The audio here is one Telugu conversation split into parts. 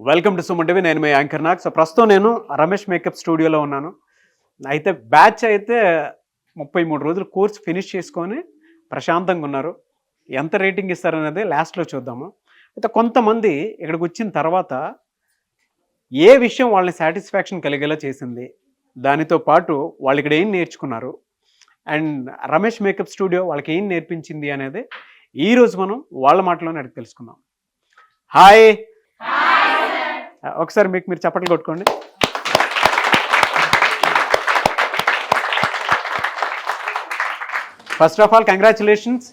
Welcome to Suman TV. నేను మీ యాంకర్ నాగ్. సో ప్రస్తుతం నేను రమేష్ మేకప్ స్టూడియోలో ఉన్నాను. అయితే బ్యాచ్ అయితే 33 రోజులు కోర్స్ ఫినిష్ చేసుకొని ప్రశాంతంగా ఉన్నారు. ఎంత రేటింగ్ ఇస్తారనేది లాస్ట్లో చూద్దాము. అయితే కొంతమంది ఇక్కడికి వచ్చిన తర్వాత ఏ విషయం వాళ్ళని సాటిస్ఫాక్షన్ కలిగేలా చేసింది, దానితో పాటు వాళ్ళు ఇక్కడ ఏం నేర్చుకున్నారు, అండ్ రమేష్ మేకప్ స్టూడియో వాళ్ళకి ఏం నేర్పించింది అనేది ఈరోజు మనం వాళ్ళ మాటలోనే అడిగి తెలుసుకుందాం. హాయ్, ఒకసారి మీరు చప్పట్లు కొట్టుకోండి. ఫస్ట్ ఆఫ్ ఆల్ కంగ్రాచులేషన్స్,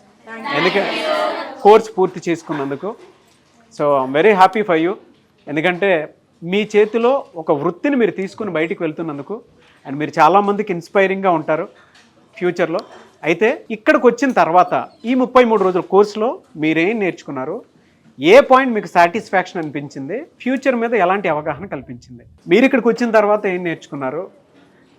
ఎందుకంటే కోర్స్ పూర్తి చేసుకున్నందుకు. So I'm very happy for you. ఎందుకంటే మీ చేతిలో ఒక వృత్తిని మీరు తీసుకుని బయటికి వెళ్తున్నందుకు, అండ్ మీరు చాలామందికి ఇన్స్పైరింగ్గా ఉంటారు ఫ్యూచర్లో. అయితే ఇక్కడికి వచ్చిన తర్వాత ఈ 33 రోజుల కోర్సులో మీరేం నేర్చుకున్నారు, ఏ పాయింట్ మీకు సాటిస్ఫాక్షన్ అనిపించింది, ఫ్యూచర్ మీద ఎలాంటి అవగాహన కల్పించింది, మీరు ఇక్కడికి వచ్చిన తర్వాత ఏం నేర్చుకున్నారు,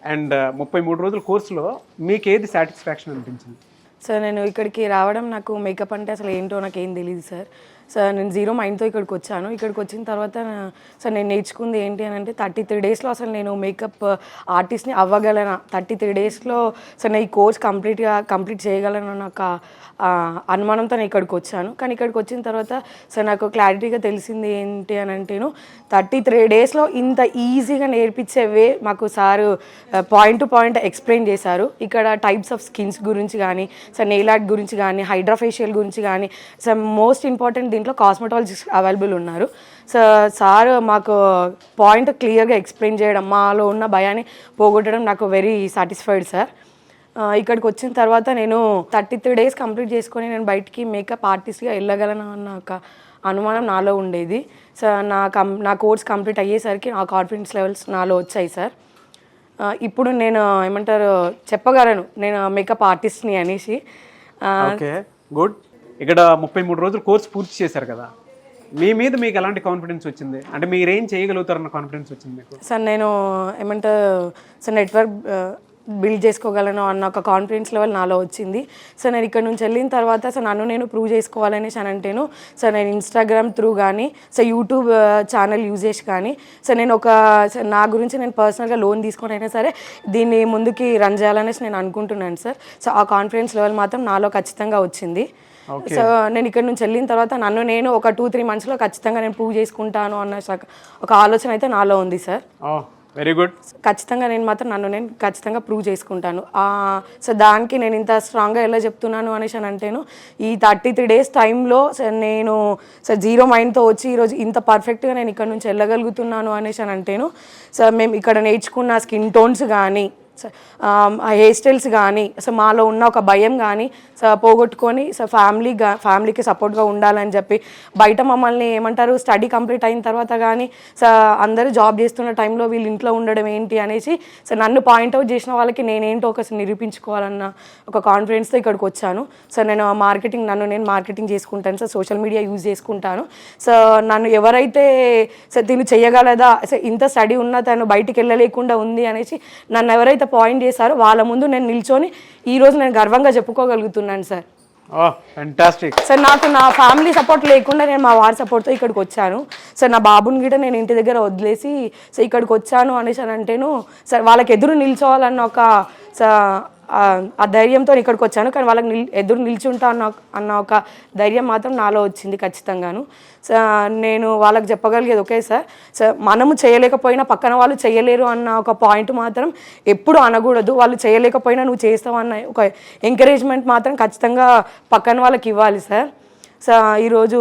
అండ్ 33 రోజుల కోర్సులో మీకు ఏది సాటిస్ఫాక్షన్ అనిపించింది? సార్, నేను ఇక్కడికి రావడం, నాకు మేకప్ అంటే అసలు ఏంటో నాకు ఏం తెలియదు సార్. సార్, నేను జీరో మైండ్తో ఇక్కడికి వచ్చాను. ఇక్కడికి వచ్చిన తర్వాత సార్ నేను నేర్చుకుంది ఏంటి అని అంటే 33 డేస్లో అసలు నేను మేకప్ ఆర్టిస్ట్ని అవ్వగలను. 33 డేస్లో సార్ నేను ఈ కోర్స్ కంప్లీట్ చేయగలను నాకు అనుమానంతో నేను ఇక్కడికి వచ్చాను. కానీ ఇక్కడికి వచ్చిన తర్వాత సార్ నాకు క్లారిటీగా తెలిసింది ఏంటి అని అంటేను 33 డేస్లో ఇంత ఈజీగా నేర్పించే వే మాకు sir point to point explain చేశారు. ఇక్కడ టైప్స్ ఆఫ్ స్కిన్స్ గురించి కానీ, సార్ నెయిల్ ఆర్ట్ గురించి కానీ, హైడ్రా ఫేషియల్ గురించి కానీ, సార్ మోస్ట్ ఇంపార్టెంట్ దీంట్లో కాస్మెటాలజిస్ట్ అవైలబుల్ ఉన్నారు. సార్ మాకు పాయింట్ క్లియర్గా ఎక్స్ప్లెయిన్ చేయడం, మాలో ఉన్న భయాన్ని పోగొట్టడం నాకు వెరీ సాటిస్ఫైడ్ సార్. ఇక్కడికి వచ్చిన తర్వాత నేను 33 డేస్ కంప్లీట్ చేసుకొని నేను బయటికి మేకప్ ఆర్టిస్ట్గా వెళ్ళగలను అన్న ఒక అనుమానం నాలో ఉండేది. సార్ నా కోర్స్ కంప్లీట్ అయ్యేసరికి నా కాన్ఫిడెన్స్ లెవెల్స్ నాలో వచ్చాయి సార్. ఇప్పుడు నేను ఏమంటారు చెప్పగలను, నేను మేకప్ ఆర్టిస్ట్ని అనేసి. Okay, good. ఇక్కడ 33 రోజులు కోర్స్ పూర్తి చేశారు కదా, మీ మీద మీకు ఎలాంటి కాన్ఫిడెన్స్ వచ్చింది, అంటే మీరేం చేయగలుగుతారన్న కాన్ఫిడెన్స్ వచ్చింది మీకు? సార్ నేను ఏమంటారు సార్ నెట్వర్క్ బిల్డ్ చేసుకోగలను అన్న ఒక కాన్ఫిడెన్స్ లెవెల్ నాలో వచ్చింది. సార్ నేను ఇక్కడ నుంచి వెళ్ళిన తర్వాత సార్ నన్ను నేను ప్రూవ్ చేసుకోవాలనేసి అని అంటేను సార్ నేను ఇన్స్టాగ్రామ్ త్రూ కానీ, సార్ యూట్యూబ్ ఛానల్ యూజ్ చేసి కానీ, సార్ నేను నా గురించి నేను పర్సనల్గా లోన్ తీసుకొని అయినా సరే దీన్ని ముందుకి రన్ చేయాలనేసి నేను అనుకుంటున్నాను సార్. సో ఆ కాన్ఫిడెన్స్ లెవెల్ మాత్రం నాలో ఖచ్చితంగా వచ్చింది. సో నేను ఇక్కడ నుంచి వెళ్ళిన తర్వాత నన్ను నేను ఒక 2-3 మంత్స్లో ఖచ్చితంగా నేను ప్రూవ్ చేసుకుంటాను అన్న ఒక ఆలోచన అయితే నాలో ఉంది సార్. Very good. ఖచ్చితంగా నేను మాత్రం నన్ను నేను ఖచ్చితంగా ప్రూవ్ చేసుకుంటాను. సో దానికి నేను ఇంత స్ట్రాంగ్గా ఎలా చెప్తున్నాను అనేసి అని అంటేను, ఈ 33 డేస్ టైంలో నేను సార్ జీరో మైండ్తో వచ్చి ఈరోజు ఇంత పర్ఫెక్ట్గా నేను ఇక్కడ నుంచి వెళ్ళగలుగుతున్నాను అనేసి అని అంటేను సార్ మేము ఇక్కడ నేర్చుకున్న స్కిన్ టోన్స్ కానీ, హెయిర్ స్టైల్స్ కానీ, సో మాలో ఉన్న ఒక భయం కానీ పోగొట్టుకొని సార్ ఫ్యామిలీకి సపోర్ట్గా ఉండాలని చెప్పి బయట మమ్మల్ని ఏమంటారు స్టడీ కంప్లీట్ అయిన తర్వాత కానీ సార్ అందరూ జాబ్ చేస్తున్న టైంలో వీళ్ళు ఇంట్లో ఉండడం ఏంటి అనేసి సార్ నన్ను పాయింట్అవుట్ చేసిన వాళ్ళకి నేనేంటో ఒకసారి నిరూపించుకోవాలన్న ఒక కాన్ఫిడెన్స్తో ఇక్కడికి వచ్చాను. సార్ నేను నన్ను నేను మార్కెటింగ్ చేసుకుంటాను సార్, సోషల్ మీడియా యూజ్ చేసుకుంటాను. సో నన్ను ఎవరైతే సార్ దీన్ని చేయగలదా, సార్ ఇంత స్టడీ ఉన్నా తను బయటికి వెళ్ళలేకుండా ఉంది అనేసి నన్ను ఎవరైతే పాయింట్ చేశారో వాళ్ళ ముందు నేను నిల్చొని ఈరోజు నేను గర్వంగా చెప్పుకోగలుగుతున్నాను సార్. సార్ నాకు నా ఫ్యామిలీ సపోర్ట్ లేకుండా నేను మా వారి సపోర్ట్తో ఇక్కడికి వచ్చాను సార్. నా బాబుని గిట్ట నేను ఇంటి దగ్గర వదిలేసి సార్ ఇక్కడికి వచ్చాను అనేసి అని అంటేను సార్ వాళ్ళకి ఎదురు నిల్చోవాలన్న ఒక ఆ ధైర్యంతో ఇక్కడికి వచ్చాను. కానీ వాళ్ళకి ఎదురు నిల్చుంటా అన్న ఒక ధైర్యం మాత్రం నాలో వచ్చింది ఖచ్చితంగాను. నేను వాళ్ళకి చెప్పగలిగేది ఒకే సార్, మనము చేయలేకపోయినా పక్కన వాళ్ళు చేయలేరు అన్న ఒక పాయింట్ మాత్రం ఎప్పుడు అనకూడదు. వాళ్ళు చేయలేకపోయినా నువ్వు చేస్తావు అన్న ఒక ఎంకరేజ్మెంట్ మాత్రం ఖచ్చితంగా పక్కన వాళ్ళకి ఇవ్వాలి సార్. సార్ ఈరోజు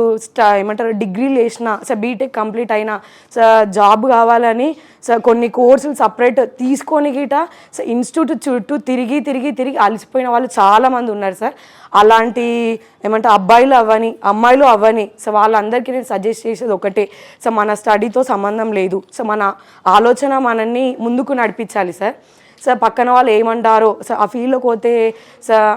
ఏమంటారు డిగ్రీలు వేసిన సార్, బీటెక్ కంప్లీట్ అయినా సార్ జాబ్ కావాలని సార్ కొన్ని కోర్సులు సపరేట్ తీసుకొని గిట సార్ ఇన్స్టిట్యూట్ చుట్టూ తిరిగి అలసిపోయిన వాళ్ళు చాలామంది ఉన్నారు సార్. అలాంటి ఏమంటారు అమ్మాయిలు అవ్వని సో వాళ్ళందరికీ నేను సజెస్ట్ చేసేది ఒకటే సార్, మన స్టడీతో సంబంధం లేదు సార్, మన ఆలోచన మనల్ని ముందుకు నడిపించాలి సార్. సార్ పక్కన వాళ్ళు ఏమంటారో సార్ ఆ ఫీల్డ్లోకి పోతే సార్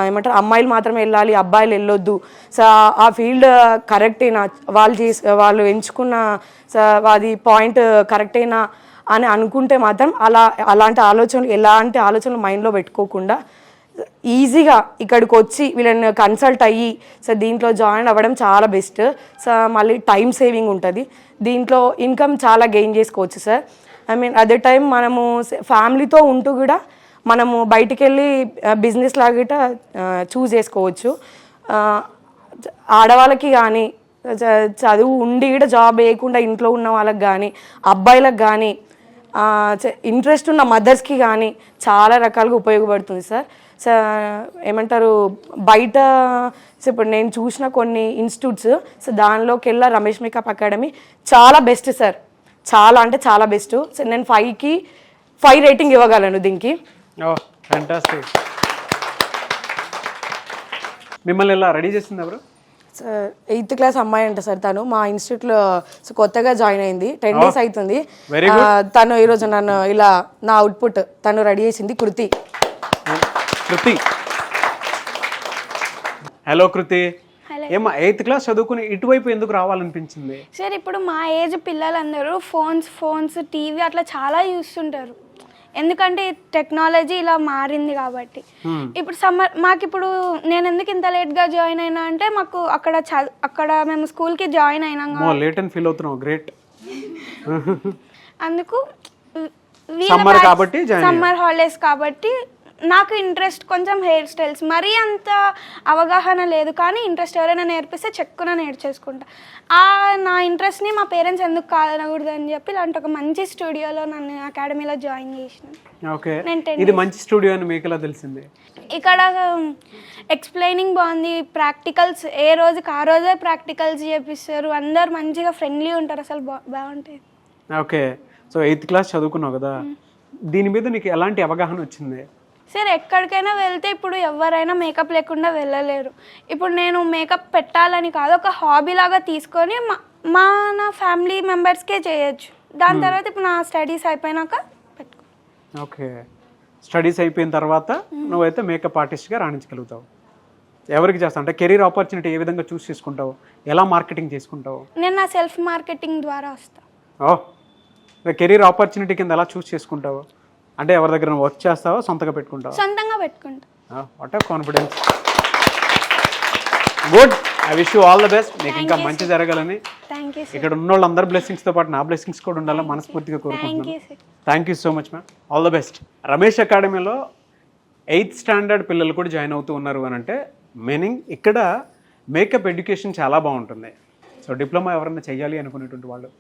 ఏమంటారు అమ్మాయిలు మాత్రమే వెళ్ళాలి, అబ్బాయిలు వెళ్ళొద్దు సార్, ఆ ఫీల్డ్ కరెక్టేనా, వాళ్ళు ఎంచుకున్న సార్ అది పాయింట్ కరెక్టేనా అని అనుకుంటే మాత్రం ఎలాంటి ఆలోచనలు మైండ్లో పెట్టుకోకుండా ఈజీగా ఇక్కడికి వచ్చి వీళ్ళని కన్సల్ట్ అయ్యి సో దీంట్లో జాయిన్ అవ్వడం చాలా బెస్ట్. సో మళ్ళీ టైం సేవింగ్ ఉంటుంది, దీంట్లో ఇన్కమ్ చాలా గెయిన్ చేసుకోవచ్చు సార్. ఐ మీన్ అదే టైం మనము ఫ్యామిలీతో ఉంటూ కూడా మనము బయటికి వెళ్ళి బిజినెస్ లాగా చూస్ చేసుకోవచ్చు. ఆడవాళ్ళకి కానీ చదువు ఉండి కూడా జాబ్ వేయకుండా ఇంట్లో ఉన్న వాళ్ళకి కానీ, అబ్బాయిలకు కానీ, ఇంట్రెస్ట్ ఉన్న మదర్స్కి కానీ చాలా రకాలుగా ఉపయోగపడుతుంది సార్. ఏమంటారు బయట ఇప్పుడు నేను చూసిన కొన్ని ఇన్స్టిట్యూట్స్, సో దానిలోకి వెళ్ళా రమేష్ మేకప్ అకాడమీ చాలా బెస్ట్ సార్, చాలా అంటే చాలా బెస్ట్. సో నేను 5కి 5 రేటింగ్ ఇవ్వగలను దీనికి. ఫ్యాంటాస్టిక్. మిమ్మల్ని ఇలా రెడీ చేసింది ఎవరు? సార్ 8th క్లాస్ అమ్మాయి అంట సార్, తను మా ఇన్స్టిట్యూట్లో కొత్తగా జాయిన్ అయింది, 10 days అవుతుంది. తను ఈరోజు నన్ను ఇలా నా అవుట్పుట్ తను రెడీ చేసింది. కృతి. హలో కృతి. ఏమో 8th క్లాస్ చదువుకుని ఇటువైపు ఎందుకు రావాలనిపించింది? సార్ ఇప్పుడు మా ఏజ్ పిల్లలందరూ ఫోన్స్ టీవీ అట్లా చాలా చూస్తుంటారు, ఎందుకంటే టెక్నాలజీ ఇలా మారింది కాబట్టి. ఇప్పుడు మాకిప్పుడు నేను ఎందుకు ఇంత లేట్గా జాయిన్ అయినా అంటే మాకు అక్కడ మేము స్కూల్కి జాయిన్ అయినాం లేట్ అని ఫీల్ అవుతున్నావు. గ్రేట్. అందుకు సమ్మర్ హాలిడేస్ కాబట్టి నాకు ఇంట్రెస్ట్ కొంచెం హెయిర్ స్టైల్స్, మరీ అంత అవగాహన లేదు కానీ ఇంట్రెస్ట్ ఎవరైనా నేర్పిస్తే చెక్కున నేర్చేసుకుంటా. నా ఇంట్రెస్ట్ని మా పేరెంట్స్ ఎందుకు కాదనకూడదు అని చెప్పి ఇలాంటి ఒక మంచి స్టూడియోలో నన్ను అకాడమీలో జాయిన్ చేసినాను. ఇది మంచి స్టూడియో అని మీకు ఎలా తెలిసింది? ఇక్కడ ఎక్స్ప్లెయినింగ్ బాగుంది, ప్రాక్టికల్స్ ఏ రోజుకి ఆ రోజే ప్రాక్టికల్స్ చేపిస్తారు, అందరు మంచిగా ఫ్రెండ్లీ ఉంటారు, అసలు బాగుంటాయి. ఓకే. సో 8th క్లాస్ చదువుకున్నావు కదా, దీని మీద నీకు ఎలాంటి అవగాహన వచ్చింది? సార్ ఎక్కడికైనా వెళ్తే ఇప్పుడు ఎవరైనా మేకప్ లేకుండా వెళ్ళలేరు. ఇప్పుడు నేను మేకప్ పెట్టాలని కాదు, ఒక హాబీ లాగా తీసుకొని నా ఫ్యామిలీ మెంబర్స్కే చేయొచ్చు. దాని తర్వాత ఇప్పుడు నా స్టడీస్ అయిపోయినాక పెట్టుకో. ఓకే. స్టడీస్ అయిపోయిన తర్వాత నువ్వైతే మేకప్ ఆర్టిస్ట్గా రాణించగలుగుతావు. ఎవరికి చేస్తావు అంటే కెరీర్ ఆపర్చునిటీ ఏ విధంగా చూస్ చేసుకుంటావు, ఎలా మార్కెటింగ్ చేసుకుంటావు? నేను నా సెల్ఫ్ మార్కెటింగ్ ద్వారా వస్తాను. కెరీర్ ఆపర్చునిటీ కింద ఎలా చూస్ చేసుకుంటావు అంటే ఎవరి దగ్గర వర్క్ చేస్తావో సొంతంగా పెట్టుకుంటావు? సొంతంగా పెట్టుకుంటా. What are confidence. Good. I wish you all the best. నీకు ఇంకా మంచి జరగాలని, ఇక్కడ ఉన్న వాళ్ళందరి బ్లెస్సింగ్స్తో పాటు నా బ్లెస్సింగ్స్ కూడా ఉండాలని మనస్ఫూర్తిగా కోరుకుంటున్నాను. Thank you so much ma'am. All the best. Ramesh అకాడమీలో 8th స్టాండర్డ్ పిల్లలు కూడా జాయిన్ అవుతూ ఉన్నారు అని అంటే మీనింగ్ ఇక్కడ మేకప్ ఎడ్యుకేషన్ చాలా బాగుంటుంది. సో డిప్లొమా ఎవరైనా చేయాలి అనుకునేటువంటి వాళ్ళు,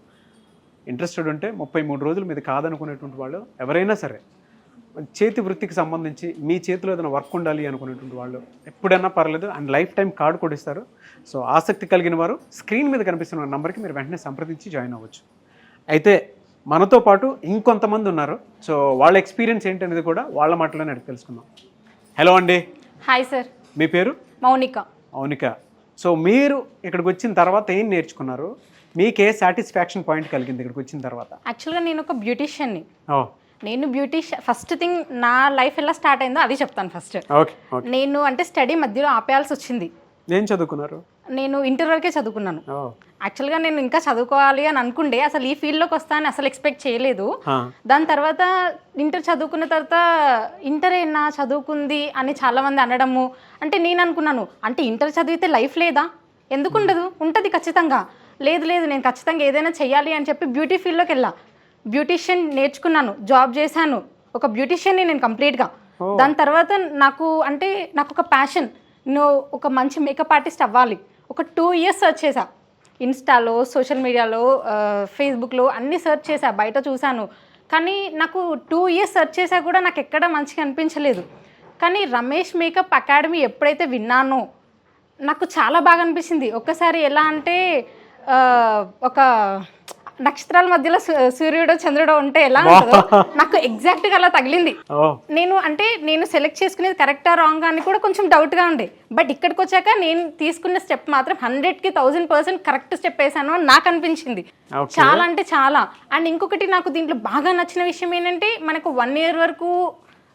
ఇంట్రెస్టెడ్ ఉంటే 33 రోజులు మీద కాదనుకునేటువంటి వాళ్ళు, ఎవరైనా సరే చేతి వృత్తికి సంబంధించి మీ చేతిలో ఏదైనా వర్క్ ఉండాలి అనుకునేటువంటి వాళ్ళు ఎప్పుడైనా పర్లేదు, అండ్ లైఫ్ టైం కార్డు కూడా ఇస్తారు. సో ఆసక్తి కలిగిన వారు స్క్రీన్ మీద కనిపిస్తున్న నెంబర్కి మీరు వెంటనే సంప్రదించి జాయిన్ అవ్వచ్చు. అయితే మనతో పాటు ఇంకొంతమంది ఉన్నారు. సో వాళ్ళ ఎక్స్పీరియన్స్ ఏంటనేది కూడా వాళ్ళ మాటలోనే అడిగి తెలుసుకుందాం. హలో అండి. Hi sir. మీ పేరు? మౌనిక. మౌనిక. సో మీరు ఇక్కడికి వచ్చిన తర్వాత ఏం నేర్చుకున్నారు? మీకే సాటిస్ఫాక్షన్ పాయింట్ కలిగింది ఇక్కడికి వచ్చిన తర్వాత? యాక్చువల్గా నేను ఒక బ్యూటీషియన్ని. నేను ఫస్ట్ థింగ్ నా లైఫ్ ఎలా స్టార్ట్ అయిందో అది చెప్తాను ఫస్ట్. నేను అంటే స్టడీ మధ్యలో ఆపేయాల్సి వచ్చింది. ఏం చదువుకున్నారు? నేను ఇంటర్ వరకే చదువుకున్నాను. యాక్చువల్గా నేను ఇంకా చదువుకోవాలి అని అనుకుంటే అసలు ఈ ఫీల్డ్లోకి వస్తానని అసలు ఎక్స్పెక్ట్ చేయలేదు. దాని తర్వాత ఇంటర్ చదువుకున్న తర్వాత ఇంటర్ ఏనా చదువుకుంది అని చాలామంది అనడము, అంటే నేను అనుకున్నాను అంటే ఇంటర్ చదివితే లైఫ్ లేదా, ఎందుకు ఉండదు, ఉంటుంది ఖచ్చితంగా. లేదు నేను ఖచ్చితంగా ఏదైనా చెయ్యాలి అని చెప్పి బ్యూటీ ఫీల్డ్లోకి వెళ్ళా. బ్యూటీషియన్ నేర్చుకున్నాను, జాబ్ చేశాను, ఒక బ్యూటీషియన్ని నేను కంప్లీట్గా. దాని తర్వాత నాకు ఒక ప్యాషన్, నేను ఒక మంచి మేకప్ ఆర్టిస్ట్ అవ్వాలి. ఒక 2 years సెర్చ్ చేశా, ఇన్స్టాలో, సోషల్ మీడియాలో, ఫేస్బుక్లో అన్నీ సెర్చ్ చేశా, బయట చూశాను. కానీ నాకు 2 years సెర్చ్ చేశా కూడా నాకు ఎక్కడ మంచిగా అనిపించలేదు. కానీ రమేష్ మేకప్ అకాడమీ ఎప్పుడైతే విన్నానో నాకు చాలా బాగా అనిపించింది. ఒక్కసారి ఎలా అంటే ఒక నక్షత్రాల మధ్యలో సూర్యుడు చంద్రుడు ఉంటే ఎలా ఉంటుందో నాకు ఎగ్జాక్ట్గా అలా తగిలింది. నేను సెలెక్ట్ చేసుకునేది కరెక్టా రాంగ్ అని కూడా కొంచెం డౌట్గా ఉండే. బట్ ఇక్కడికి వచ్చాక నేను తీసుకున్న స్టెప్ మాత్రం 100కి 1000% కరెక్ట్ స్టెప్ వేసాను అని నాకు అనిపించింది. చాలా అంటే చాలా. అండ్ ఇంకొకటి నాకు దీంట్లో బాగా నచ్చిన విషయం ఏంటంటే మనకు 1 year వరకు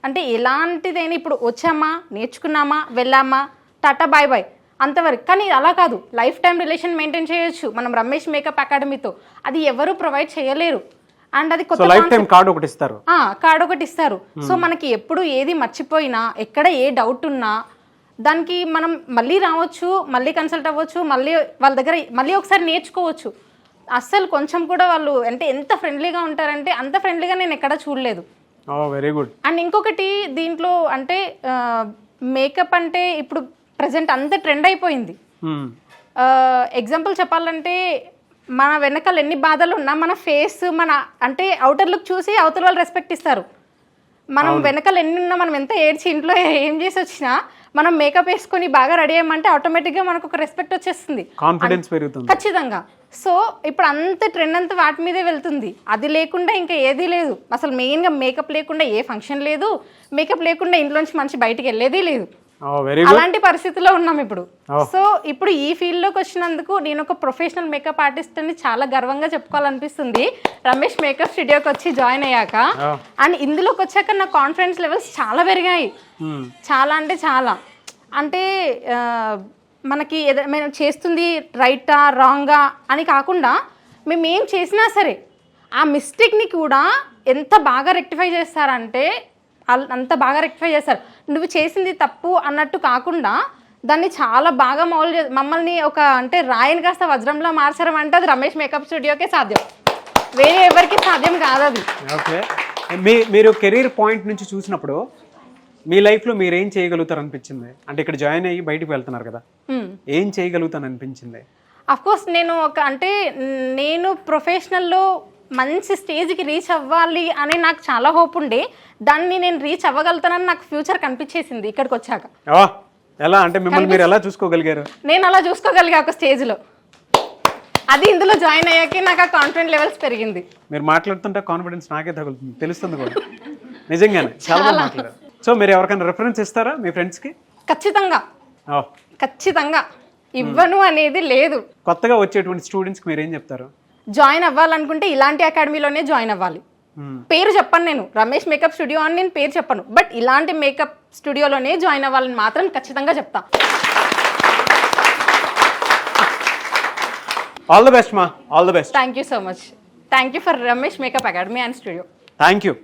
అంటే ఎలాంటిదైనా ఇప్పుడు వచ్చామా, నేర్చుకున్నామా, వెళ్ళామా, టాటా బాయ్ బాయ్ అంతవరకు. కానీ అలా కాదు, లైఫ్ టైం రిలేషన్ మెయింటైన్ చేయొచ్చు మనం రమేష్ మేకప్ అకాడమీతో. అది ఎవరు ప్రొవైడ్ చేయలేరు. అండ్ అది సో కొత్త లైఫ్ టైం కార్డు ఒకటి ఇస్తారు. కార్డ్ ఒకటి ఇస్తారు. సో మనకి ఎప్పుడు ఏది మర్చిపోయినా, ఎక్కడ ఏ డౌట్ ఉన్నా దానికి మనం మళ్ళీ రావచ్చు, మళ్ళీ కన్సల్ట్ అవ్వచ్చు, మళ్ళీ వాళ్ళ దగ్గర మళ్ళీ ఒకసారి నేర్చుకోవచ్చు. అస్సలు కొంచెం కూడా వాళ్ళు అంటే ఎంత ఫ్రెండ్లీగా ఉంటారంటే అంత ఫ్రెండ్లీగా నేను ఎక్కడ చూడలేదు. Very good. అండ్ ఇంకొకటి దీంట్లో అంటే మేకప్ అంటే ఇప్పుడు ప్రజెంట్ అంత ట్రెండ్ అయిపోయింది. ఎగ్జాంపుల్ చెప్పాలంటే మన వెనకాల ఎన్ని బాధలు ఉన్నా మన ఫేస్ మన అంటే అవుటర్ లుక్ చూసి అవతల వాళ్ళు రెస్పెక్ట్ ఇస్తారు. మనం వెనకాల ఎన్ని ఉన్నా, మనం ఎంత ఏడ్చి ఇంట్లో ఏం చేసి వచ్చినా మనం మేకప్ వేసుకొని బాగా రెడీ అయ్యామంటే ఆటోమేటిక్గా మనకు ఒక రెస్పెక్ట్ వచ్చేస్తుంది, కాన్ఫిడెన్స్ పెరుగుతుంది ఖచ్చితంగా. సో ఇప్పుడు అంత ట్రెండ్ అంతా వాటి మీదే వెళ్తుంది. అది లేకుండా ఇంకా ఏదీ లేదు. అసలు మెయిన్గా మేకప్ లేకుండా ఏ ఫంక్షన్ లేదు, మేకప్ లేకుండా ఇంట్లోంచి మనిషి బయటికి వెళ్ళేది లేదు. అలాంటి పరిస్థితిలో ఉన్నాం ఇప్పుడు. సో ఇప్పుడు ఈ ఫీల్డ్ లోకి వచ్చినందుకు నేను ఒక ప్రొఫెషనల్ మేకప్ ఆర్టిస్ట్ అని చాలా గర్వంగా చెప్పుకోవాలనిపిస్తుంది రమేష్ మేకప్ స్టూడియోకి వచ్చి జాయిన్ అయ్యాక. అండ్ ఇందులోకి వచ్చాక నా కాన్ఫిడెన్స్ లెవెల్స్ చాలా పెరిగాయి. చాలా అంటే చాలా. అంటే మనకి మేము చేస్తుంది రైటా రాంగా అని కాకుండా మేము ఏం చేసినా సరే ఆ మిస్టేక్ని కూడా ఎంత బాగా రెక్టిఫై చేస్తారంటే అంత బాగా రెక్టిఫై చేస్తారు. నువ్వు చేసింది తప్పు అన్నట్టు కాకుండా దాన్ని చాలా బాగా మమ్మల్ని ఒక అంటే రాయిని కాస్త వజ్రంలో మార్చడం అంటే అది రమేష్ మేకప్ స్టూడియోకే సాధ్యం, వేరే ఎవరికి సాధ్యం కాదు అది. ఓకే, మీరు కెరీర్ పాయింట్ నుంచి చూసినప్పుడు మీ లైఫ్లో మీరు ఏం చేయగలుగుతారు అనిపించింది? అంటే ఇక్కడ జాయిన్ అయ్యి బయటకు వెళ్తున్నారు కదా, ఏం చేయగలుగుతాను అనిపించింది? అఫ్కోర్స్ నేను నేను ప్రొఫెషనల్లో మంచి స్టేజ్కి రీచ్ అవ్వాలి అని నాకు చాలా హోప్ ఉండే. దాన్ని నేను రీచ్ అవ్వగలుగుతానని నాకు ఫ్యూచర్ కనిపించేసింది ఇక్కడికి వచ్చాక. ఎలా అంటే మిమ్మల్ని మీరు ఎలా చూసుకోగలిగారు? నేను అలా చూసుకోగలిగా ఒక స్టేజ్లో. అది ఇందులో జాయిన్ అయ్యాకే నాకు ఆ కాన్ఫిడెన్స్ లెవెల్స్ పెరిగింది. మీరు మాట్లాడుతుంటే కాన్ఫిడెన్స్ నాకే తగులుతుంది, తెలుస్తుంది కూడా నిజంగానే చాలా బాగా మాట్లాడారు. సో మీరు ఎవరికైనా రెఫరెన్స్ ఇస్తారా మీ ఫ్రెండ్స్కి? ఖచ్చితంగా ఖచ్చితంగా ఇవ్వను అనేది లేదు. కొత్తగా వచ్చేటువంటి స్టూడెంట్స్కి మీరు ఏం చెప్తారు? జాయిన్ అవ్వాలనుకుంటే ఇలాంటి అకాడమీలోనే జాయిన్ అవ్వాలి. పేరు చెప్పను, నేను రమేష్ మేకప్ స్టూడియో అని నేను పేరు చెప్పను, బట్ ఇలాంటి మేకప్ స్టూడియోలోనే జాయిన్ అవ్వాలని మాత్రం ఖచ్చితంగా చెప్తా. ఆల్ ది బెస్ట్ మా, all the best. Thank you so much. Thank you for Ramesh makeup academy and studio. Thank you.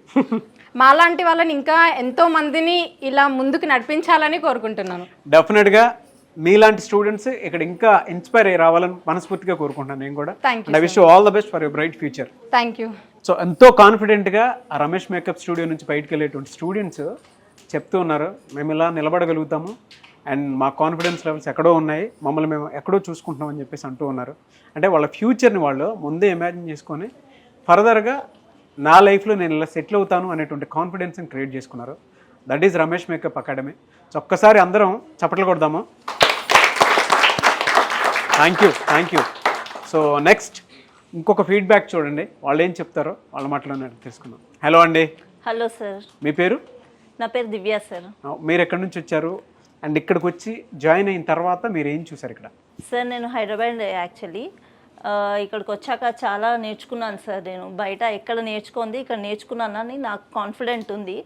మాలాంటి వాళ్ళని ఇంకా ఎంతో మందిని ఇలా ముందుకు నడిపించాలని కోరుకుంటున్నాను. డెఫినెట్గా మీలాంటి స్టూడెంట్స్ ఇక్కడ ఇంకా ఇన్స్పైర్ అయ్యి రావాలని మనస్ఫూర్తిగా కోరుకుంటాను నేను కూడా. I wish you all the best for your bright future. Thank you. So ఎంతో కాన్ఫిడెంట్గా ఆ రమేష్ మేకప్ స్టూడియో నుంచి బయటకు వెళ్ళేటువంటి స్టూడెంట్స్ చెప్తూ ఉన్నారు, మేము ఇలా నిలబడగలుగుతాము అండ్ మా కాన్ఫిడెన్స్ లెవెల్స్ ఎక్కడో ఉన్నాయి, మమ్మల్ని మేము ఎక్కడో చూసుకుంటున్నాం అని చెప్పేసి అంటూ ఉన్నారు. అంటే వాళ్ళ ఫ్యూచర్ని వాళ్ళు ముందే ఇమాజిన్ చేసుకొని ఫర్దర్గా నా లైఫ్లో నేను ఇలా సెటిల్ అవుతాను అనేటువంటి కాన్ఫిడెన్స్ని క్రియేట్ చేసుకున్నారు. That is Ramesh makeup academy. So ఒక్కసారి అందరం చప్పట్లు కొడదాము. Thank you. సో నెక్స్ట్ ఇంకొక ఫీడ్బ్యాక్ చూడండి, వాళ్ళు ఏం చెప్తారో వాళ్ళ మాటలోనే తెలుసుకుందాం. హలో అండి. Hello sir. మీ పేరు? నా పేరు దివ్య సార్. మీరు ఎక్కడి నుంచి వచ్చారు అండ్ ఇక్కడికి వచ్చి జాయిన్ అయిన తర్వాత మీరు ఏం చూసారు ఇక్కడ? సార్ నేను హైదరాబాద్ యాక్చువల్లీ ఇక్కడికి వచ్చాక చాలా నేర్చుకున్నాను సార్. నేను బయట ఎక్కడ నేర్చుకుంది ఇక్కడ నేర్చుకున్నానని నాకు కాన్ఫిడెంట్ ఉంది.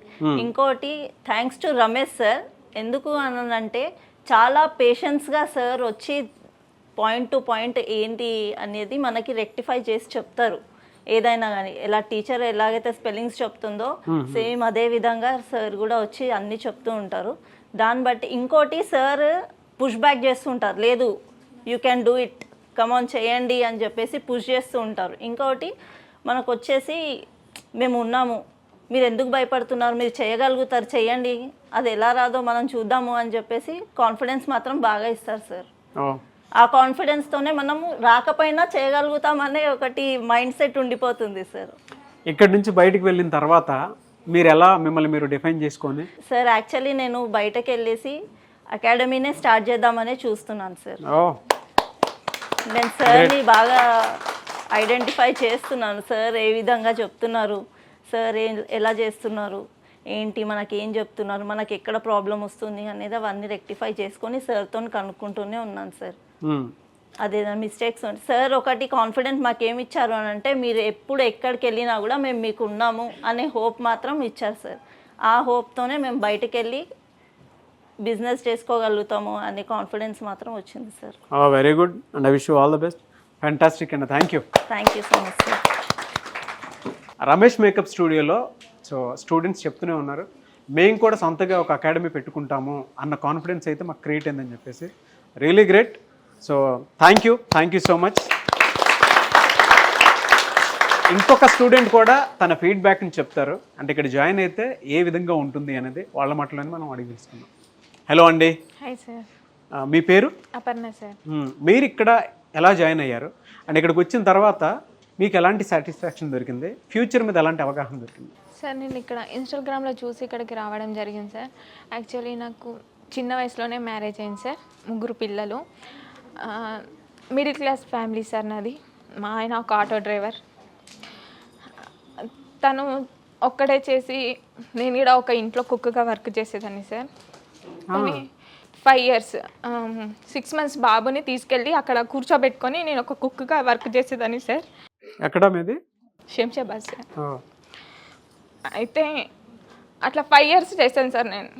ఇంకోటి థ్యాంక్స్ టు రమేష్ సార్. ఎందుకు అనంటే చాలా పేషెన్స్గా సార్ వచ్చి పాయింట్ టు పాయింట్ ఏంటి అనేది మనకి రెక్టిఫై చేసి చెప్తారు. ఏదైనా కానీ ఎలా టీచర్ ఎలాగైతే స్పెల్లింగ్స్ చెప్తుందో సేమ్ అదే విధంగా సార్ కూడా వచ్చి అన్నీ చెప్తూ ఉంటారు. దాన్ని బట్టి ఇంకోటి సార్ పుష్ బ్యాక్ చేస్తూ ఉంటారు, లేదు యూ క్యాన్ డూ ఇట్, కమాన్ చేయండి అని చెప్పేసి పుష్ చేస్తూ ఉంటారు. ఇంకోటి మనకు వచ్చేసి మేము ఉన్నాము, మీరు ఎందుకు భయపడుతున్నారు, మీరు చేయగలుగుతారు, చేయండి, అది ఎలా రాదో మనం చూద్దాము అని చెప్పేసి కాన్ఫిడెన్స్ మాత్రం బాగా ఇస్తారు సార్. ఆ కాన్ఫిడెన్స్తోనే మనము రాకపోయినా చేయగలుగుతామనే ఒకటి మైండ్ సెట్ ఉండిపోతుంది సార్. ఇక్కడ నుంచి బయటకు వెళ్ళిన తర్వాత మీరు ఎలా మిమ్మల్ని మీరు డిఫైన్ చేసుకొని? సార్ యాక్చువల్లీ నేను బయటకు వెళ్ళేసి అకాడమీనే స్టార్ట్ చేద్దామనే చూస్తున్నాను సార్. నేను సార్ని బాగా ఐడెంటిఫై చేస్తున్నాను. సార్ ఏ విధంగా చెప్తున్నారు, సార్ ఎలా చేస్తున్నారు, ఏంటి మనకి ఏం చెప్తున్నారు, మనకి ఎక్కడ ప్రాబ్లం వస్తుంది అనేది అవన్నీ రెక్టిఫై చేసుకొని సార్తో కనుక్కుంటూనే ఉన్నాను సార్. అదేనా మిస్టేక్స్ సార్ ఒకటి కాన్ఫిడెంట్ మాకేమి ఇచ్చారు అని అంటే మీరు ఎప్పుడు ఎక్కడికి వెళ్ళినా కూడా మేము మీకు ఉన్నాము అనే హోప్ మాత్రం ఇచ్చారు సార్. ఆ హోప్తోనే మేము బయటకు వెళ్ళి బిజినెస్ చేసుకోగలుగుతాము అనే కాన్ఫిడెన్స్ మాత్రం వచ్చింది sir. Very good and I wish you all the best. Fantastic and thank you so much sir. Ramesh makeup స్టూడియోలో సో స్టూడెంట్స్ చెప్తూనే ఉన్నారు, మేము కూడా సొంతగా ఒక అకాడమీ పెట్టుకుంటాము అన్న కాన్ఫిడెన్స్ అయితే మాకు క్రియేట్ అయిందని చెప్పేసి really great. So thank you so much. ఇంకొక స్టూడెంట్ కూడా తన ఫీడ్బ్యాక్ని చెప్తారు, అంటే ఇక్కడ జాయిన్ అయితే ఏ విధంగా ఉంటుంది అనేది వాళ్ళ మాటలోనే మనం అడిగి తెలుసుకుందాం. హలో అండి, హాయ్ సార్. మీ పేరు? అపర్ణ సార్. మీరు ఇక్కడ ఎలా జాయిన్ అయ్యారు అండ్ ఇక్కడికి వచ్చిన తర్వాత మీకు ఎలాంటి సాటిస్ఫాక్షన్ దొరికింది, ఫ్యూచర్ మీద ఎలాంటి అవగాహన దొరికింది? సార్ నేను ఇక్కడ ఇన్స్టాగ్రామ్లో చూసి ఇక్కడికి రావడం జరిగింది సార్. యాక్చువల్లీ నాకు చిన్న వయసులోనే మ్యారేజ్ అయింది సార్, 3 పిల్లలు, మిడిల్ క్లాస్ ఫ్యామిలీ సార్ నాది. మా ఆయన ఒక ఆటో డ్రైవర్, తను ఒక్కడే చేసి నేను కూడా ఒక ఇంట్లో కుక్గా వర్క్ చేసేదాన్ని సార్. 5 years 6 months బాబుని తీసుకెళ్ళి అక్కడ కూర్చోబెట్టుకొని నేను ఒక కుక్గా వర్క్ చేసేదాన్ని సార్. ఎక్కడ మీది? శంషాబాద్ సార్. అయితే అట్లా 5 years చేశాను సార్. నేను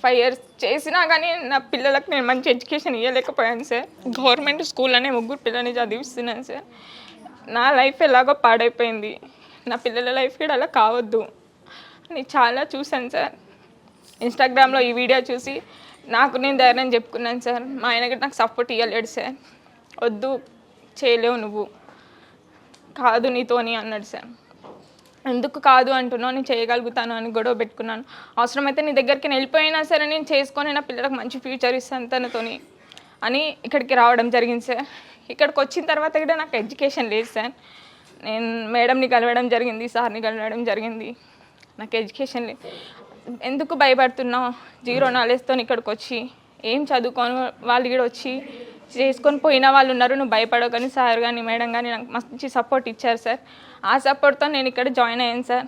5 years చేసినా కానీ నా పిల్లలకు నేను మంచి ఎడ్యుకేషన్ ఇవ్వలేకపోయాను సార్. గవర్నమెంట్ స్కూల్లోనే 3 పిల్లల్ని చదివిస్తున్నాను సార్. నా లైఫ్ ఎలాగో పాడైపోయింది, నా పిల్లల లైఫ్ కూడా అలా కావద్దు అని చాలా చూశాను సార్. ఇన్స్టాగ్రామ్లో ఈ వీడియో చూసి నాకు నేను ధైర్యం చెప్పుకున్నాను సార్. మా ఆయన కూడా నాకు సపోర్ట్ ఇవ్వలేడు సార్. వద్దు, చేయలేవు నువ్వు, కాదు నీతోని అన్నాడు సార్. ఎందుకు కాదు అంటున్నావు, నేను చేయగలుగుతాను అని గొడవ పెట్టుకున్నాను. అవసరమైతే నీ దగ్గరికి నేను వెళ్ళిపోయినా సరే నేను చేసుకొని నా పిల్లలకు మంచి ఫ్యూచర్ ఇస్తాను తనతోని అని ఇక్కడికి రావడం జరిగింది సార్. ఇక్కడికి వచ్చిన తర్వాత కూడా నాకు ఎడ్యుకేషన్ లేదు సార్. నేను మేడంని కలవడం జరిగింది, సార్ని కలవడం జరిగింది, నాకు ఎడ్యుకేషన్ లేదు. ఎందుకు భయపడుతున్నావు, 0 knowledgeతో ఇక్కడికి వచ్చి ఏం చదువుకొని వాళ్ళు కూడా వచ్చి చేసుకొని పోయిన వాళ్ళు ఉన్నారు, నువ్వు భయపడకని సార్ కానీ మేడం కానీ నాకు మంచి సపోర్ట్ ఇచ్చారు సార్. ఆ సపోర్ట్తో నేను ఇక్కడ జాయిన్ అయ్యాను సార్.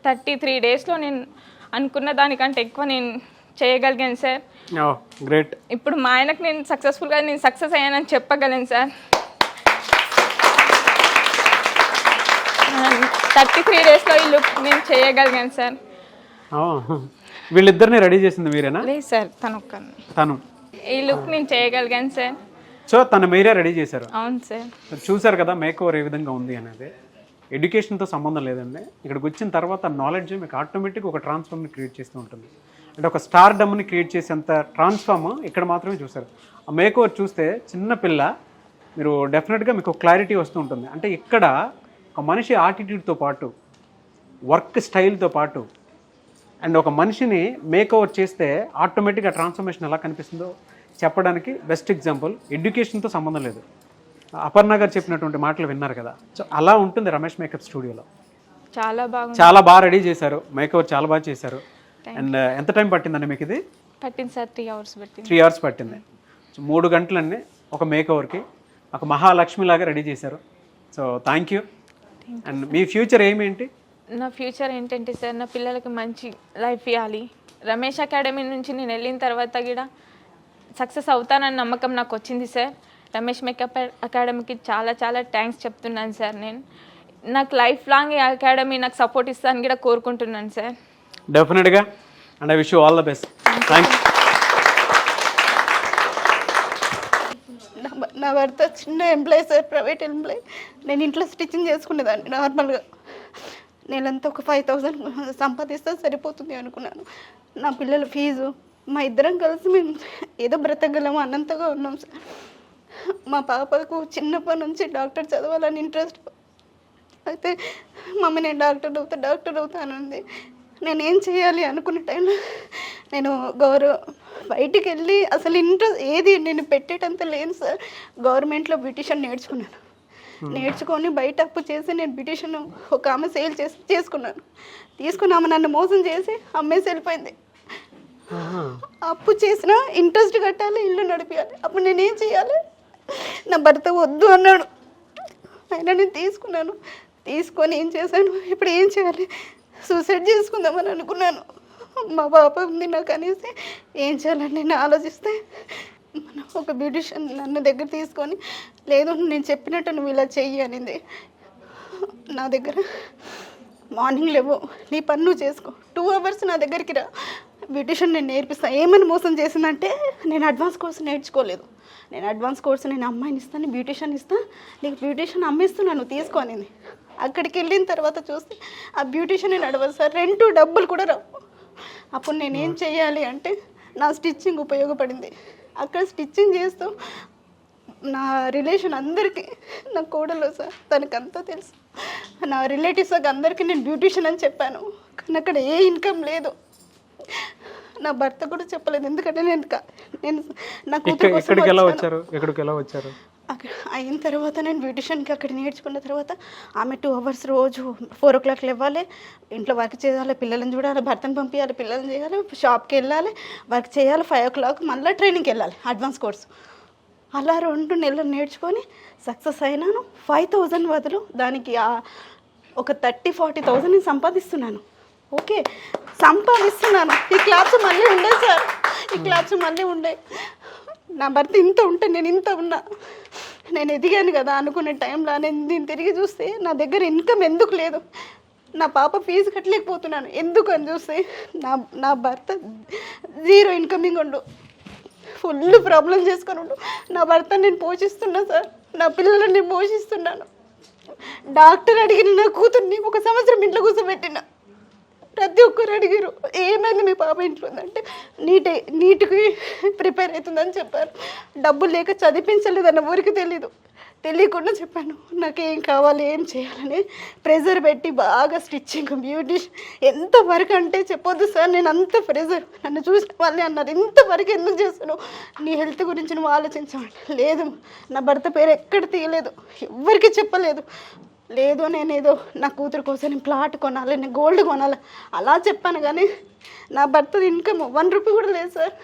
33 daysలో నేను అనుకున్న దానికంటే ఎక్కువ నేను చేయగలిగాను సార్. గ్రేట్. ఇప్పుడు మా ఆయనకు నేను సక్సెస్ఫుల్గా నేను సక్సెస్ అయ్యానని చెప్పగలను సార్. 33 daysలో ఈ లుక్ నేను చేయగలిగాను సార్. వీళ్ళిద్దరిని రెడీ చేసింది మీరేనా? లేదు సార్, తను ఈ లుక్ నేను చేయగలిగాను సార్. సో తను మీరే రెడీ చేశారు? అవును సార్. చూసారు కదా మేక్ ఓవర్ ఏ విధంగా ఉంది అనేది. ఎడ్యుకేషన్తో సంబంధం లేదండి, ఇక్కడికి వచ్చిన తర్వాత నాలెడ్జ్ మీకు ఆటోమేటిక్ ఒక ట్రాన్స్ఫార్మ్ని క్రియేట్ చేస్తూ ఉంటుంది. అంటే ఒక స్టార్ డమ్ని క్రియేట్ చేసేంత ట్రాన్స్ఫార్మ్ ఇక్కడ మాత్రమే చూసారు. ఆ మేక్ ఓవర్ చూస్తే చిన్న పిల్ల మీరు డెఫినెట్గా మీకు క్లారిటీ వస్తూ ఉంటుంది. అంటే ఇక్కడ ఒక మనిషి ఆటిట్యూడ్తో పాటు వర్క్ స్టైల్తో పాటు అండ్ ఒక మనిషిని మేక్ ఓవర్ చేస్తే ఆటోమేటిక్గా ట్రాన్స్ఫర్మేషన్ ఎలా కనిపిస్తుందో చెప్పడానికి బెస్ట్ ఎగ్జాంపుల్. ఎడ్యుకేషన్తో సంబంధం లేదు. అపర్ణ గారు చెప్పినటువంటి మాటలు విన్నారు కదా, సో అలా ఉంటుంది రమేష్ మేకప్ స్టూడియోలో. చాలా బాగా రెడీ చేశారు, మేక్ ఓవర్ చాలా బాగా చేశారు. అండ్ ఎంత టైం పట్టిందండి మీకు ఇది? పట్టింది సార్, 3 hours పట్టింది. 3 hours పట్టింది. సో 3 గంటలన్నీ ఒక మేక్ ఓవర్కి ఒక మహాలక్ష్మి లాగా రెడీ చేశారు. So thank you. అండ్ మీ ఫ్యూచర్ ఏమేంటి? నా ఫ్యూచర్ ఏంటంటే సార్, నా పిల్లలకి మంచి లైఫ్ ఇవ్వాలి. రమేష్ అకాడమీ నుంచి నేను వెళ్ళిన తర్వాత కూడా సక్సెస్ అవుతానన్న నమ్మకం నాకు వచ్చింది సార్. రమేష్ మేకప్ అకాడమీకి చాలా చాలా థ్యాంక్స్ చెప్తున్నాను సార్. నేను నాకు లైఫ్ లాంగ్ ఈ అకాడమీ నాకు సపోర్ట్ ఇస్తానని కూడా కోరుకుంటున్నాను సార్. డెఫినెట్గా. And I wish you all the best. Thanks. నా భర్త చిన్న ఎంప్లాయీ సార్, ప్రైవేట్ ఎంప్లాయీ. నేను ఇంట్లో స్టిచ్చింగ్ చేసుకునేదాన్ని నార్మల్గా. నేనంతా ఒక 5,000 సంపాదిస్తే సరిపోతుంది అనుకున్నాను. నా పిల్లల ఫీజు, మా ఇద్దరం కలిసి మేము ఏదో బ్రతకగలము అన్నంతగా ఉన్నాం సార్. మా పాపకు చిన్నప్పటి నుంచి డాక్టర్ చదవాలని ఇంట్రెస్ట్. అయితే మమ్మీ నేను డాక్టర్ అవుతానంది. నేనేం చేయాలి అనుకున్న టైంలో నేను బయటికి వెళ్ళి అసలు ఇంట్రెస్ట్ ఏది నేను పెట్టేటంత లేను సార్. గవర్నమెంట్లో బ్యూటిషియన్ నేర్చుకొని బయట అప్పు చేసి నేను బ్యూటిషియన్ ఒక ఆమె సేల్ తీసుకుని ఆమె నన్ను మోసం చేసి అమ్మేసి వెళ్ళిపోయింది. అప్పు చేసినా ఇంట్రెస్ట్ కట్టాలి, ఇల్లు నడిపించాలి. అప్పుడు నేనేం చేయాలి? నా భర్త వద్దు అన్నాడు, అయినా నేను తీసుకొని ఏం చేశాను, ఇప్పుడు ఏం చేయాలి? సూసైడ్ చేసుకుందామని అనుకున్నాను. మా పాప ఉంది నాకు అనేసి ఏం చేయాలని నేను ఆలోచిస్తే ఒక బ్యూటిషియన్ నన్ను దగ్గర తీసుకొని, లేదు నేను చెప్పినట్టు నువ్వు ఇలా చెయ్యి అనింది. నా దగ్గర మార్నింగ్ లేవు, నీ పని నువ్వు చేసుకో, 2 hours నా దగ్గరికి రా, బ్యూటిషియన్ నేను నేర్పిస్తాను. ఏమని మోసం చేసిందంటే, నేను అడ్వాన్స్ కోర్సు నేర్చుకోలేదు. నేను అడ్వాన్స్ కోర్సు నేను అమ్మాయిని ఇస్తాను, బ్యూటిషియన్ ఇస్తాను, నీకు బ్యూటిషియన్ అమ్మేస్తున్నాను తీసుకోనింది. అక్కడికి వెళ్ళిన తర్వాత చూస్తే ఆ బ్యూటీషియన్ నడవదు సార్, రెంట్ డబ్బులు కూడా రావు. అప్పుడు నేనేం చేయాలి అంటే నా స్టిచ్చింగ్ ఉపయోగపడింది. అక్కడ స్టిచ్చింగ్ చేస్తూ నా రిలేషన్ అందరికీ, నా కోడలు సార్ తనకంతా తెలుసు, నా రిలేటివ్స్ అందరికీ నేను బ్యూటీషియన్ అని చెప్పాను. కానీ అక్కడ ఏ ఇన్కమ్ లేదు. నా భర్త కూడా చెప్పలేదు, ఎందుకంటే నేను నా కూతురు కోసం ఎక్కడికి ఎలా వచ్చాను. వచ్చారు అయిన తర్వాత నేను బ్యూటిషియన్కి అక్కడ నేర్చుకున్న తర్వాత ఆమె 2 hours రోజు 4 o'clock లేవాలి, ఇంట్లో వర్క్ చేయాలి, పిల్లల్ని చూడాలి, భర్తను పంపించాలి, పిల్లల్ని చేయాలి, షాప్కి వెళ్ళాలి, వర్క్ చేయాలి, 5 o'clock మళ్ళీ ట్రైనింగ్కి వెళ్ళాలి, అడ్వాన్స్ కోర్సు. అలా 2 నెలలు నేర్చుకొని సక్సెస్ అయినాను. 5,000 బదులు దానికి ఒక 30,000-40,000 నేను సంపాదిస్తున్నాను. ఓకే, సంపాదిస్తున్నాను. ఈ క్లాప్స్ మళ్ళీ ఉండే సార్, ఈ క్లాప్స్ మళ్ళీ ఉండే. నా భర్త ఇంత ఉంటే నేను ఇంత ఉన్నా, నేను ఎదిగాను కదా అనుకునే టైంలో నేను తిరిగి చూస్తే నా దగ్గర ఇన్కమ్ ఎందుకు లేదు, నా పాప ఫీజు కట్టలేకపోతున్నాను ఎందుకు అని చూస్తే నా భర్త 0 ఇన్కమింగ్ ఉండు, ఫుల్ ప్రాబ్లం చేసుకొని ఉండు. నా భర్త నేను పోషిస్తున్నా సార్, నా పిల్లలను నేను పోషిస్తున్నాను. డాక్టర్ అడిగిన నా కూతుర్ని 1 సంవత్సరం ఇంట్లో కూర్చోబెట్టిన. ప్రతి ఒక్కరు అడిగారు ఏమైంది మీ పాప ఇంట్లో ఉందంటే నీట్కి ప్రిపేర్ అవుతుందని చెప్పారు. డబ్బులు లేక చదివించలేదన్న ఊరికి తెలియకుండా చెప్పాను. నాకేం కావాలి ఏం చేయాలని ప్రెజర్ పెట్టి బాగా స్టిచ్చింగ్ బ్యూటిషియన్ ఎంతవరకు అంటే చెప్పొద్దు సార్. నేను అంత ప్రెజర్, నన్ను చూసిన వాళ్ళే అన్నారు ఇంతవరకు ఎందుకు చేస్తాను, నీ హెల్త్ గురించి నువ్వు ఆలోచించమంటే లేదు. నా భర్త పేరు ఎక్కడ తీయలేదు, ఎవ్వరికి చెప్పలేదు. లేదు నేనేదో నా కూతురు కోసం నేను ప్లాట్ కొనాలి, నేను గోల్డ్ కొనాలి అలా చెప్పాను. కానీ నా భర్తది ఇన్కమ్ 1 రూపీ కూడా లేదు సార్.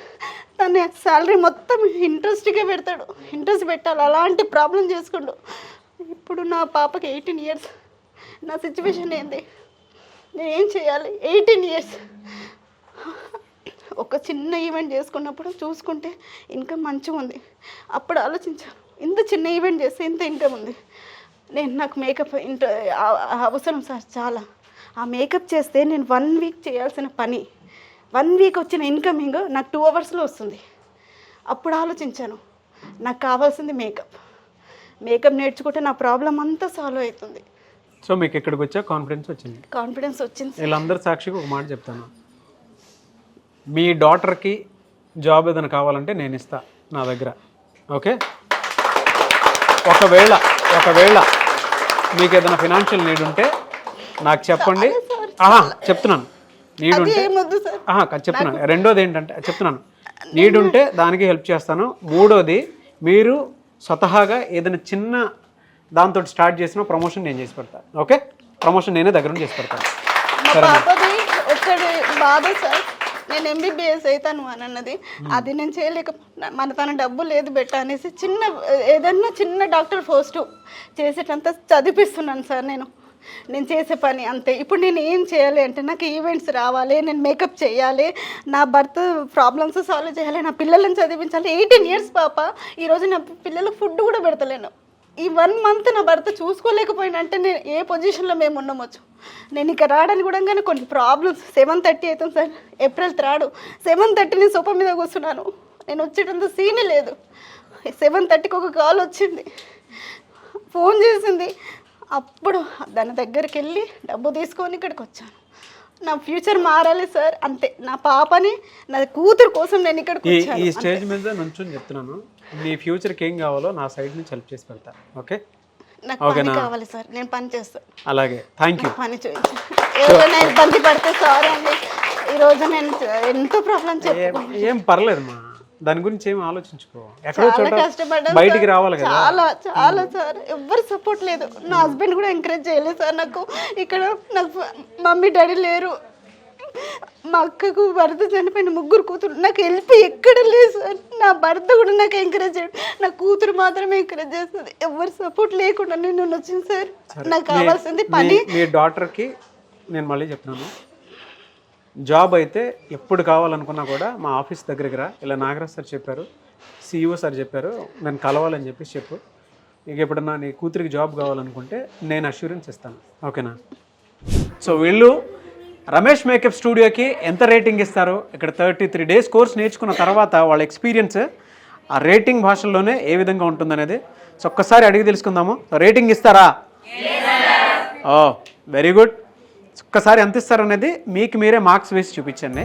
తన శాలరీ మొత్తం ఇంట్రెస్ట్కే పెడతాడు, ఇంట్రెస్ట్ పెట్టాలి, అలాంటి ప్రాబ్లం చేసుకుంటూ. ఇప్పుడు నా పాపకి 18 years. నా సిచ్యువేషన్ ఏంది, నేను ఏం చేయాలి? 18 years. ఒక చిన్న ఈవెంట్ చేసుకున్నప్పుడు చూసుకుంటే ఇన్కమ్ మంచిగా ఉంది. అప్పుడు ఆలోచించాను ఇంత చిన్న ఈవెంట్ చేస్తే ఇంత ఇన్కమ్ ఉంది. నాకు మేకప్ అవసరం సార్ చాలా. ఆ మేకప్ చేస్తే నేను 1 week చేయాల్సిన పని 1 week వచ్చిన ఇన్కమింగ్ నాకు 2 hours వస్తుంది. అప్పుడు ఆలోచించాను నాకు కావాల్సింది మేకప్ నేర్చుకుంటే నా ప్రాబ్లం అంతా సాల్వ్ అవుతుంది. సో మీకు ఇక్కడికి వచ్చా కాన్ఫిడెన్స్ వచ్చింది. వీళ్ళందరూ సాక్షిగా ఒక మాట చెప్తాను, మీ డాటర్కి జాబ్ ఏదైనా కావాలంటే నేను ఇస్తా నా దగ్గర. ఓకే, ఒకవేళ మీకు ఏదైనా ఫినాన్షియల్ నీడ్ ఉంటే నాకు చెప్పండి. చెప్తున్నాను నీడ్ ఉంటే చెప్తున్నాను. రెండోది ఏంటంటే చెప్తున్నాను, నీడ్ ఉంటే దానికి హెల్ప్ చేస్తాను. మూడోది మీరు స్వతహాగా ఏదైనా చిన్న దాంతో స్టార్ట్ చేసిన ప్రమోషన్ నేను చేసి పెడతాను. ఓకే, ప్రమోషన్ నేనే దగ్గర నుంచి చేసి పెడతాను. ఒక్కడి బాధ సార్, నేను MBBS అవుతాను అని అన్నది, అది నేను చేయలేక తన డబ్బు లేదు బెట్ట అనేసి ఏదన్నా చిన్న డాక్టర్ పోస్టు చేసేటంత చదివిస్తున్నాను సార్. నేను చేసే పని అంతే. ఇప్పుడు నేను ఏం చేయాలి అంటే నాకు ఈవెంట్స్ రావాలి, నేను మేకప్ చేయాలి, నా భర్త ప్రాబ్లమ్స్ సాల్వ్ చేయాలి, నా పిల్లలను చదివించాలి. 18 years పాప, ఈరోజు నా పిల్లలకు ఫుడ్ కూడా పెడతలేను. ఈ 1 month నా భర్త చూసుకోలేకపోయినా అంటే నేను ఏ పొజిషన్లో మేము ఉండవచ్చు. నేను ఇక రావడానికి కూడా కానీ కొన్ని ప్రాబ్లమ్స్. 7:30 అవుతుంది సార్, April 3rd 7:30 నేను సోఫా మీద కూర్చున్నాను. నేను వచ్చేటంత సీనే లేదు. 7:30కి ఒక కాల్ వచ్చింది, ఫోన్ చేసింది. అప్పుడు దాని దగ్గరికి వెళ్ళి డబ్బు తీసుకొని ఇక్కడికి వచ్చాను. నా ఫ్యూచర్ మారాలి సార్, అంతే. నా పాపని, నా కూతురు కోసం నేను ఇక్కడికి వచ్చాను. ఈ స్టేజ్ మీద నుంచొని చెప్తున్నాను, నీ ఫ్యూచర్కి ఏం కావాలో నా సైడ్ నుంచి హెల్ప్ చేసి పెడతా. ఓకే, నాకు పని కావాలి సార్, నేను పని చేస్తాను. అలాగే, థ్యాంక్ యూ. పని చూపించాను. ఏదైనా ఇబ్బంది పడితే సారీ అండి. ఈరోజు నేను ఎంతో ప్రాబ్లం చెప్పాను. ఏం పర్లేదమ్మా, దాని గురించి ఏం ఆలోచించుకో. ఎక్కడో చోట బయటికి రావాలి కదా. చాలా సార్, ఎవ్వరు సపోర్ట్ లేదు. నా హస్బెండ్ కూడా ఎంకరేజ్ చేయలేదు సార్. నాకు ఇక్కడ నాకు మమ్మీ డాడీ లేరు, మా అక్కకు భర్త చనిపోయిన 3 కూతురు, నాకు హెల్ప్ ఎక్కడ లేదు సార్. నా భర్త కూడా నాకు ఎంకరేజ్ చేయడు, నా కూతురు మాత్రమే ఎంకరేజ్ చేస్తుంది. ఎవరు సపోర్ట్ లేకుండా నేను వచ్చింది సార్. నాకు కావాల్సింది పని. మీ డాటర్కి నేను మళ్ళీ చెప్తున్నాను, జాబ్ అయితే ఎప్పుడు కావాలనుకున్నా కూడా మా ఆఫీస్ దగ్గరికి రా. ఇలా నాగరాజ్ సార్ చెప్పారు, CEO సార్ చెప్పారు, నేను కలవాలని చెప్పేసి చెప్పు. ఇక ఎప్పుడన్నా నీ కూతురికి జాబ్ కావాలనుకుంటే నేను అష్యూరెన్స్ ఇస్తాను. ఓకేనా? సో వీళ్ళు రమేష్ మేకప్ స్టూడియోకి ఎంత రేటింగ్ ఇస్తారు? ఇక్కడ 33 days కోర్స్ నేర్చుకున్న తర్వాత వాళ్ళ ఎక్స్పీరియన్స్ ఆ రేటింగ్ భాషల్లోనే ఏ విధంగా ఉంటుందనేది సో ఒక్కసారి అడిగి తెలుసుకుందాము. రేటింగ్ ఇస్తారా? ఓ వెరీ గుడ్. ఒక్కసారి ఎంత ఇస్తారనేది మీకు మీరే మార్క్స్ వేసి చూపించండి.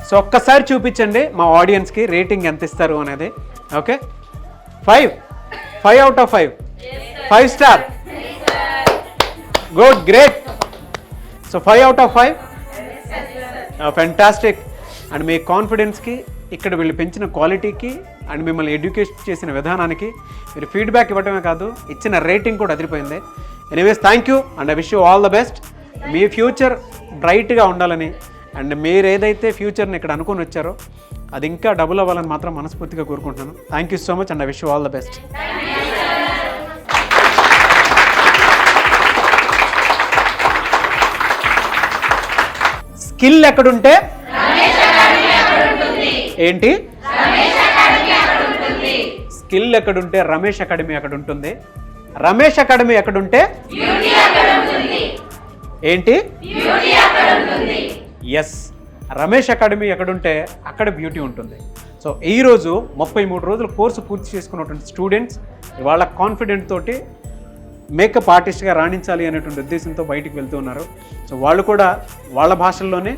సో ఒక్కసారి చూపించండి మా ఆడియన్స్కి రేటింగ్ ఎంత ఇస్తారు అనేది. Okay, 5 out of 5, 5 star, good, great. So 5 out of 5, fantastic. And మీ కాన్ఫిడెన్స్కి, ఇక్కడ వీళ్ళు పెంచిన క్వాలిటీకి అండ్ మిమ్మల్ని ఎడ్యుకేట్ చేసిన విధానానికి మీరు ఫీడ్బ్యాక్ ఇవ్వడమే కాదు, ఇచ్చిన రేటింగ్ కూడా అదిరిపోయింది. Anyways thank you and I wish you all the best. Me future బ్రైట్గా ఉండాలని అండ్ మీరు ఏదైతే ఫ్యూచర్ని ఇక్కడ అనుకుని వచ్చారో అది ఇంకా డబుల్ అవ్వాలని మాత్రం మనస్ఫూర్తిగా కోరుకుంటున్నాను. Thank you so much and I wish you all the best. Skill ఎక్కడుంటే ఏంటి? స్కిల్ ఎక్కడుంటే రమేష్ అకాడమీ అక్కడ ఉంటుంది. రమేష్ అకాడమీ ఎక్కడుంటే ఏంటి? ఎస్, రమేష్ అకాడమీ ఎక్కడుంటే అక్కడ బ్యూటీ ఉంటుంది. సో ఈరోజు 33 రోజుల కోర్సు పూర్తి చేసుకున్నటువంటి స్టూడెంట్స్ ఇవాళ కాన్ఫిడెంట్ తోటి మేకప్ ఆర్టిస్ట్గా రాణించాలి అనేటువంటి ఉద్దేశంతో బయటికి వెళ్తూ ఉన్నారు. సో వాళ్ళు కూడా వాళ్ళ భాషల్లోనే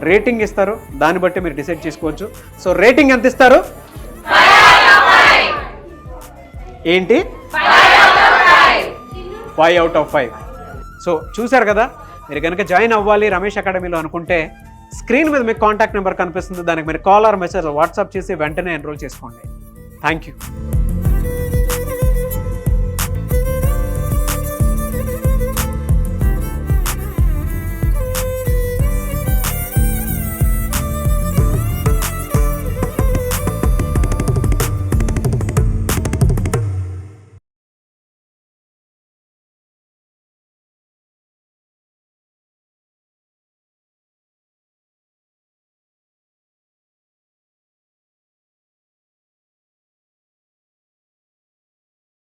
రేటింగ్ ఇస్తారు, దాన్ని బట్టి మీరు డిసైడ్ చేసుకోవచ్చు. సో రేటింగ్ ఎంత ఇస్తారు? ఏంటి? 5 out of 5. సో చూశారు కదా, మీరు కనుక జాయిన్ అవ్వాలి రమేష్ అకాడమీలో అనుకుంటే స్క్రీన్ మీద మీకు కాంటాక్ట్ నెంబర్ కనిపిస్తుంది, దానికి మీరు కాల్ ఆర్ మెసేజ్ వాట్సాప్ చేసి వెంటనే ఎన్రోల్ చేసుకోండి. Thank you.